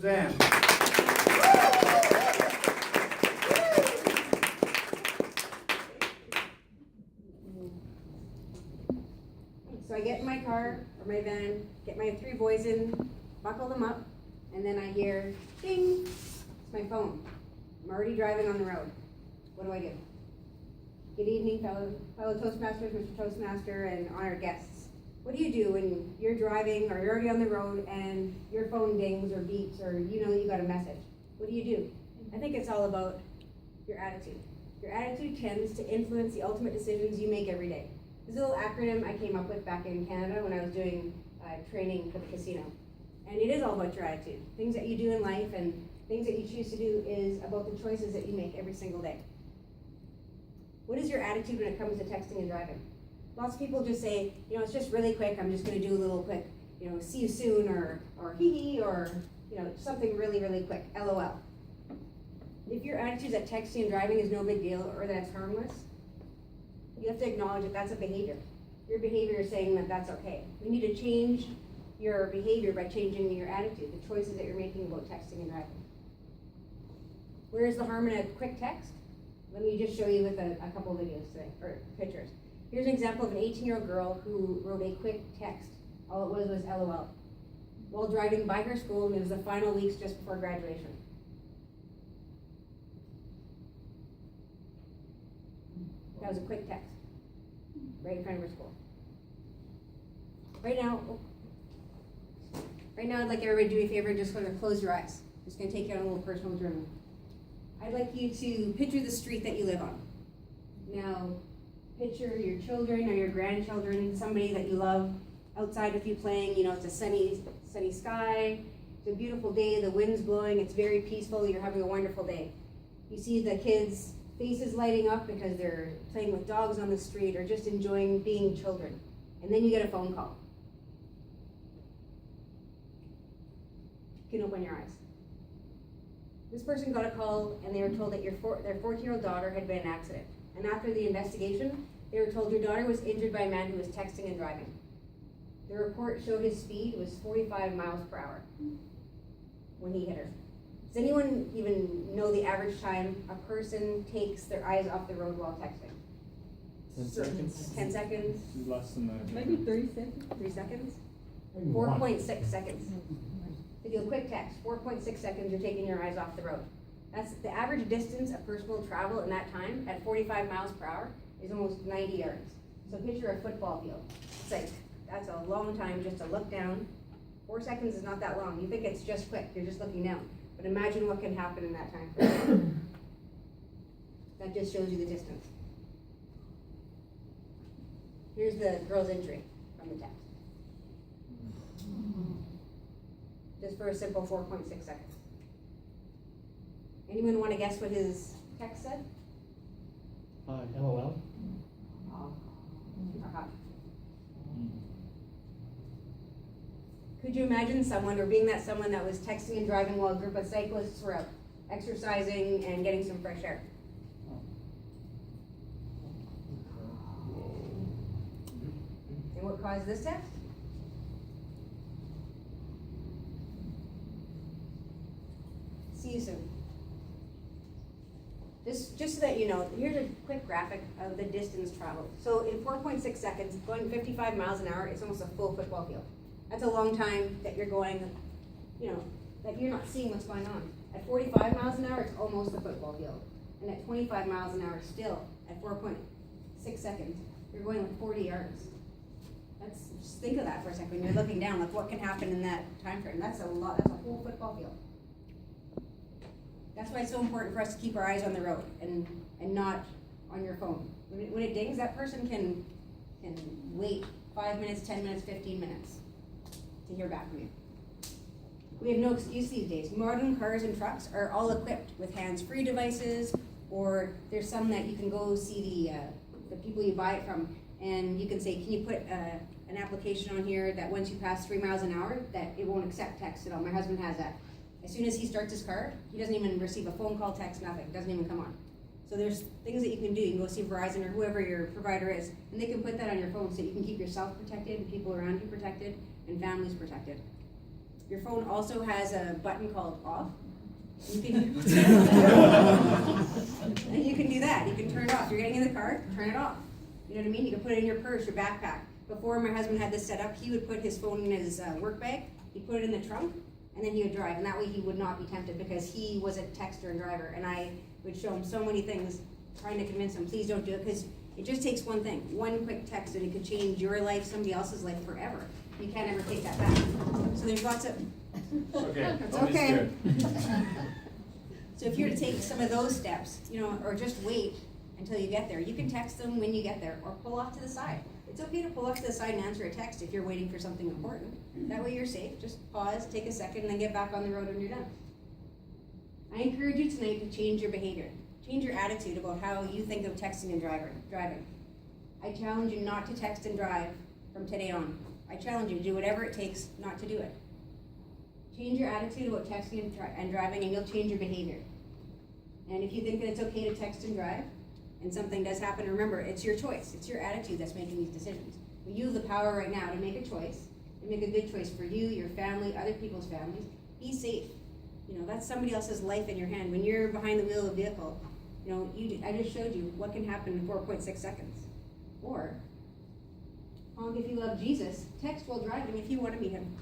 Suzanne. So I get in my car or my van, get my 3 boys in, buckle them up, and then I hear ding. It's my phone. I'm already driving on the road. What do? Good evening, fellow Toastmasters, Mr. Toastmaster, and honored guests. What do you do when you're driving or you're already on the road and your phone dings or beeps or you know you got a message? What do? I think it's all about your attitude. Your attitude tends to influence the ultimate decisions you make every day. This is a little acronym I came up with back in Canada when I was doing training for the casino. And it is all about your attitude. Things that you do in life and things that you choose to do is about the choices that you make every single day. What is your attitude when it comes to texting and driving? Lots of people just say, it's just really quick, I'm just gonna do a little quick, see you soon, or hee hee, or, something really, really quick, LOL. If your attitude is that texting and driving is no big deal, or that it's harmless, you have to acknowledge that that's a behavior. Your behavior is saying that that's okay. You need to change your behavior by changing your attitude, the choices that you're making about texting and driving. Where is the harm in a quick text? Let me just show you with a couple of videos today, or pictures. Here's an example of an 18-year-old girl who wrote a quick text. All it was LOL. While driving by her school, and it was the final weeks just before graduation. That was a quick text, right in front of her school. Right now, I'd like everybody to do me a favor, just sort of close your eyes. I'm just going to take you on a little personal journey. I'd like you to picture the street that you live on. Now, picture your children or your grandchildren, somebody that you love outside with you playing. It's a sunny sky, it's a beautiful day, the wind's blowing, it's very peaceful, you're having a wonderful day. You see the kids' faces lighting up because they're playing with dogs on the street or just enjoying being children. And then you get a phone call. You can open your eyes. This person got a call and they were told that their 14-year-old daughter had been in an accident. And after the investigation, they were told your daughter was injured by a man who was texting and driving. The report showed his speed was 45 miles per hour when he hit her. Does anyone even know the average time a person takes their eyes off the road while texting? 10 seconds. 10 seconds? Less than that. Maybe 30 seconds. 3 seconds? 4.6 seconds. To do a quick text, 4.6 seconds, you're taking your eyes off the road. That's the average distance a person will travel in that time at 45 miles per hour is almost 90 yards. So picture a football field. It's like, that's a long time just to look down. 4 seconds is not that long. You think it's just quick, you're just looking down. But imagine what can happen in that time frame. That just shows you the distance. Here's the girl's injury from the text. Just for a simple 4.6 seconds. Anyone want to guess what his text said? LOL. Could you imagine someone, or being that someone that was texting and driving while a group of cyclists were out exercising and getting some fresh air? And what caused this text? See you soon. Just so that you know, here's a quick graphic of the distance traveled. So in 4.6 seconds, going 55 miles an hour, it's almost a full football field. That's a long time that you're going, that you're not seeing what's going on. At 45 miles an hour, it's almost a football field. And at 25 miles an hour, still, at 4.6 seconds, you're going like 40 yards. Just think of that for a second. When you're looking down, like what can happen in that time frame. That's a lot, that's a whole football field. That's why it's so important for us to keep our eyes on the road and not on your phone. When it dings, that person can wait 5 minutes, 10 minutes, 15 minutes to hear back from you. We have no excuse these days. Modern cars and trucks are all equipped with hands-free devices, or there's some that you can go see the people you buy it from, and you can say, can you put an application on here that once you pass 3 miles an hour, that it won't accept text at all. My husband has that. As soon as he starts his car, he doesn't even receive a phone call, text, nothing. It doesn't even come on. So there's things that you can do. You can go see Verizon or whoever your provider is, and they can put that on your phone so you can keep yourself protected, people around you protected, and families protected. Your phone also has a button called off. You can, and you can do that. You can turn it off. You're getting in the car, turn it off. You know what I mean? You can put it in your purse, your backpack. Before my husband had this set up, he would put his phone in his work bag. He'd put it in the trunk, and then he would drive. And that way he would not be tempted because he was a texter and driver. And I would show him so many things, trying to convince him, please don't do it, because it just takes one thing, one quick text, and it could change your life, somebody else's life forever. You can't ever take that back. So there's lots of. Okay. It's Always okay. good. So if you're to take some of those steps, you know, or just wait until you get there, you can text them when you get there, or pull off to the side. It's okay to pull off to the side and answer a text if you're waiting for something important. That way you're safe. Just pause, take a second, and then get back on the road when you're done. I encourage you tonight to change your behavior. Change your attitude about how you think of texting and driving. I challenge you not to text and drive from today on. I challenge you to do whatever it takes not to do it. Change your attitude about texting and driving, and you'll change your behavior. And if you think that it's okay to text and drive, and something does happen, remember, it's your choice. It's your attitude that's making these decisions. But you have the power right now to make a choice, and make a good choice for you, your family, other people's families. Be safe. You know, that's somebody else's life in your hand. When you're behind the wheel of a vehicle, you know, I just showed you what can happen in 4.6 seconds. Or, honk if you love Jesus, text while driving if you want to meet him.